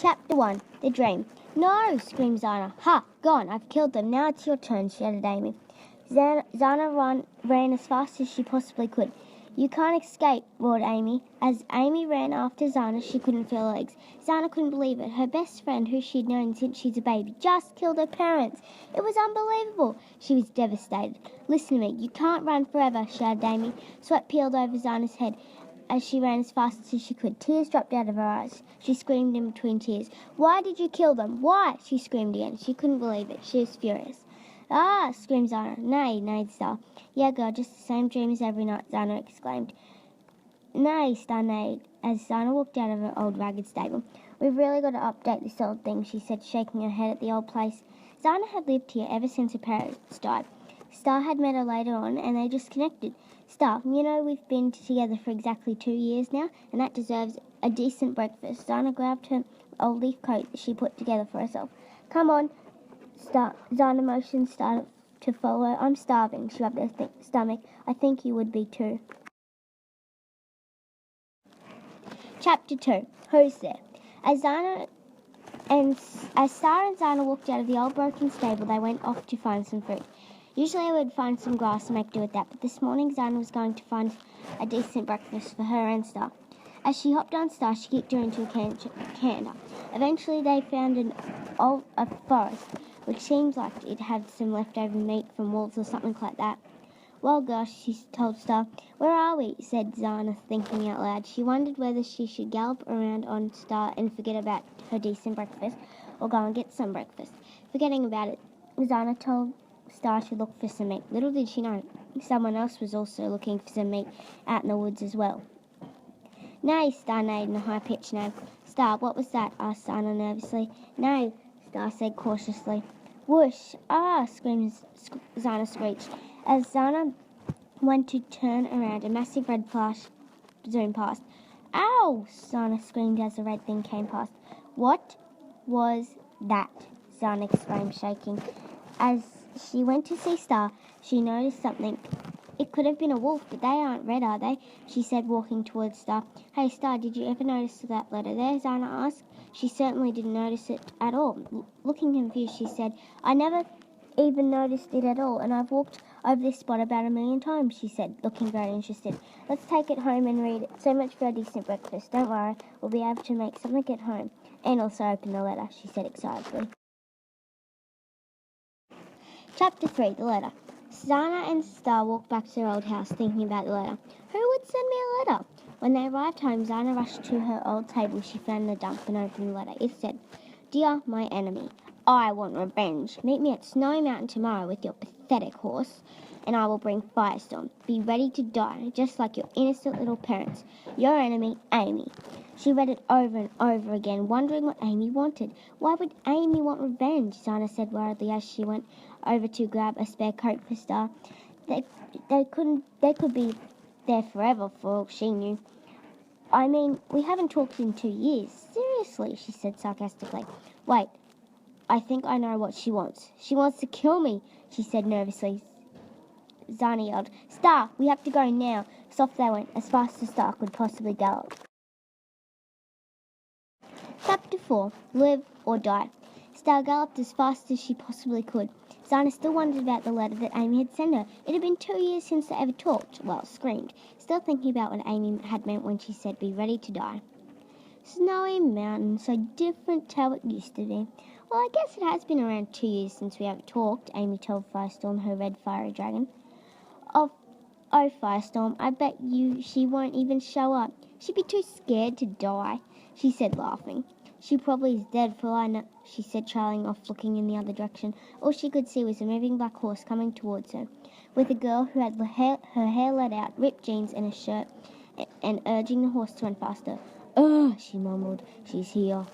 Chapter 1, The Dream. No, screamed Zana. Ha, gone, I've killed them. Now it's your turn, shouted Amy. Zana ran as fast as she possibly could. You can't escape, roared Amy. As Amy ran after Zana, she couldn't feel her legs. Zana couldn't believe it. Her best friend, who she'd known since she's a baby, just killed her parents. It was unbelievable. She was devastated. Listen to me, you can't run forever, shouted Amy. Sweat peeled over Zana's head as she ran as fast as she could. Tears dropped out of her eyes. She screamed in between tears. Why did you kill them? Why? She screamed again. She couldn't believe it. She was furious. Ah, screamed Zana. Nay, neighed Star. Yeah, girl, just the same dream as every night, Zana exclaimed. Nay, Star neighed, as Zana walked out of her old ragged stable. We've really got to update this old thing, she said, shaking her head at the old place. Zana had lived here ever since her parents died. Star had met her later on, and they just connected. Star, you know we've been together for exactly 2 years now, and that deserves a decent breakfast. Zana grabbed her old leaf coat that she put together for herself. Come on, Star. Zana motioned Star to follow her. I'm starving, she rubbed her stomach. I think you would be too. Chapter 2, Who's There? As Star and Zana walked out of the old broken stable, they went off to find some fruit. Usually I would find some grass and make do with that, but this morning Zana was going to find a decent breakfast for her and Star. As she hopped on Star, she kicked her into a canter. Eventually they found a forest, which seemed like it had some leftover meat from wolves or something like that. Well, gosh, she told Star. Where are we? Said Zana, thinking out loud. She wondered whether she should gallop around on Star and forget about her decent breakfast, or go and get some breakfast. Forgetting about it, Zana told Star to look for some meat. Little did she know, someone else was also looking for some meat out in the woods as well. Nay, Star neighed in a high-pitched neigh. Star, what was that? Asked Zana nervously. Nay, Star said cautiously. Whoosh! Ah! Screamed Zana screeched. As Zana went to turn around, a massive red flash zoomed past. Ow! Zana screamed as the red thing came past. What was that? Zana exclaimed, shaking. As she went to see Star, she noticed something. It could have been a wolf, but they aren't red, are they? She said, walking towards Star. Hey, Star, did you ever notice that letter there? Zana asked. She certainly didn't notice it at all. Looking confused, she said, I never even noticed it at all, and I've walked over this spot about 1,000,000 times, she said, looking very interested. Let's take it home and read it. So much for a decent breakfast. Don't worry, we'll be able to make something at home. And also open the letter, she said excitedly. Chapter 3, The Letter. Zana and Star walked back to their old house, thinking about the letter. Who would send me a letter? When they arrived home, Zana rushed to her old table she found in the dump and opened the letter. It said, Dear my enemy, I want revenge. Meet me at Snowy Mountain tomorrow with your pathetic horse, and I will bring Firestorm. Be ready to die, just like your innocent little parents. Your enemy, Amy. She read it over and over again, wondering what Amy wanted. Why would Amy want revenge? Zana said worriedly as she went over to grab a spare coat for Star. They could be there forever for all she knew. I mean, we haven't talked in 2 years. Seriously, she said sarcastically. Wait, I think I know what she wants. She wants to kill me, she said nervously. Zana yelled, Star, we have to go now. So off they went, as fast as Star could possibly gallop. Chapter 4, Live or Die. Star galloped as fast as she possibly could. Zana still wondered about the letter that Amy had sent her. It had been 2 years since they ever talked, well, screamed, still thinking about what Amy had meant when she said, be ready to die. Snowy Mountain, so different to how it used to be. Well, I guess it has been around 2 years since we ever talked, Amy told Firestorm, her red fiery dragon. Oh, Firestorm, I bet you she won't even show up. She'd be too scared to die, she said, laughing. She probably is dead for all I know, she said, trailing off, looking in the other direction. All she could see was a moving black horse coming towards her, with a girl who had her hair let out, ripped jeans and a shirt, and urging the horse to run faster. Ugh, she mumbled, she's here.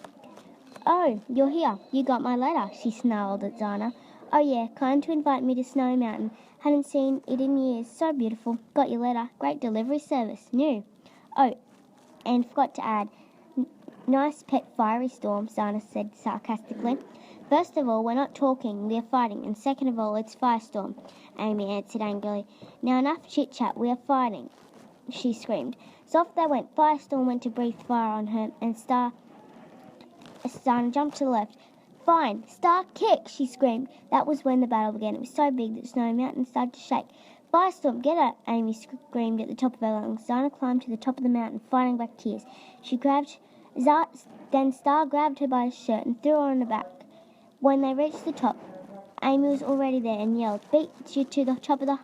Oh, you're here. You got my letter, she snarled at Zana. Oh yeah, kind to invite me to Snowy Mountain. Hadn't seen it in years. So beautiful. Got your letter. Great delivery service. New. Oh, and forgot to add, nice pet fiery storm, Zana said sarcastically. First of all, we're not talking, we're fighting, and second of all, it's Firestorm, Amy answered angrily. Now enough chit-chat, we are fighting, she screamed. So off they went. Firestorm went to breathe fire on her, and Star Zana jumped to the left. Fine, Star, kick, she screamed. That was when the battle began. It was so big that Snowy Mountain started to shake. Firestorm, get her, Amy screamed at the top of her lungs. Zana climbed to the top of the mountain, fighting back tears. Then Star grabbed her by the shirt and threw her on the back. When they reached the top, Amy was already there and yelled, beat you to the top of the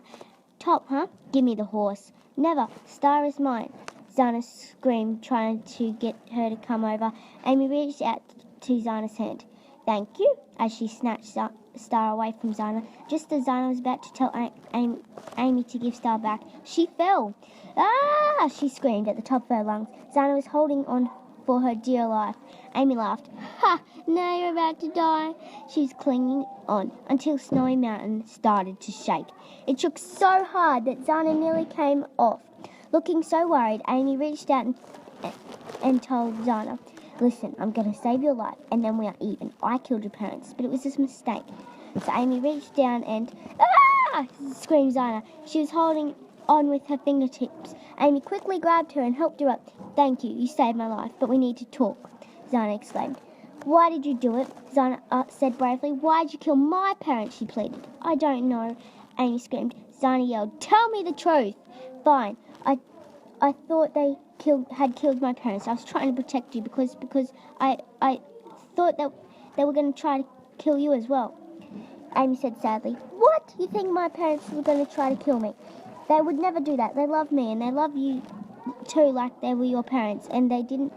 top, huh? Give me the horse. Never. Star is mine. Zana screamed, trying to get her to come over. Amy reached out to Zana's hand. Thank you, as she snatched Star away from Zana. Just as Zana was about to tell Amy to give Star back, she fell. Ah! She screamed at the top of her lungs. Zana was holding on for her dear life. Amy laughed. Ha! Now you're about to die. She was clinging on until Snowy Mountain started to shake. It shook so hard that Zana nearly came off. Looking so worried, Amy reached out and told Zana, listen, I'm going to save your life, and then we are even. I killed your parents, but it was just a mistake. So Amy reached down and, ah! Screamed Zana. She was holding on with her fingertips. Amy quickly grabbed her and helped her up. Thank you, you saved my life, but we need to talk, Zana exclaimed. Why did you do it? Zana said bravely. Why did you kill my parents? She pleaded. I don't know, Amy screamed. Zana yelled, tell me the truth. Fine. I thought they had killed my parents. I was trying to protect you because I thought that they were going to try to kill you as well. Amy said sadly. What? You think my parents were going to try to kill me? They would never do that. They love me and they love you too, like they were your parents, and they didn't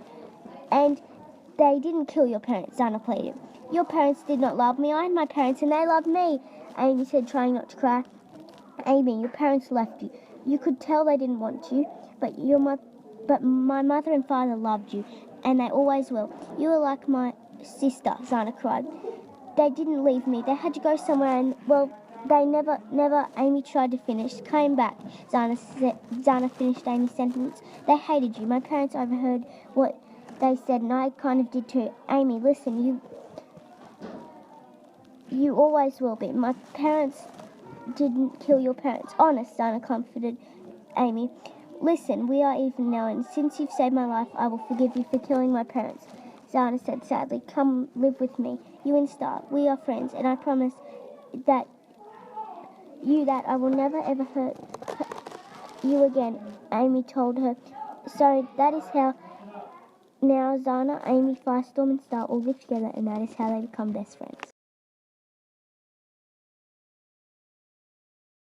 kill your parents, Zana pleaded. Your parents did not love me. I had my parents and they loved me, Amy said, trying not to cry. Amy, your parents left you. You could tell they didn't want you, but my mother and father loved you, and they always will. You were like my sister, Zana cried. They didn't leave me. They had to go somewhere, and, well, they never, Amy tried to finish, came back. Zana finished Amy's sentence. They hated you. My parents overheard what they said, and I kind of did too. Amy, listen, you always will be. My parents didn't kill your parents. Honest, Zana comforted Amy. Listen, we are even now, and since you've saved my life, I will forgive you for killing my parents. Zana said sadly, come live with me. You and Star, we are friends, and I promise that I will never ever hurt you again, Amy told her. So that is how now Zana, Amy, Firestorm and Star all live together, and that is how they become best friends.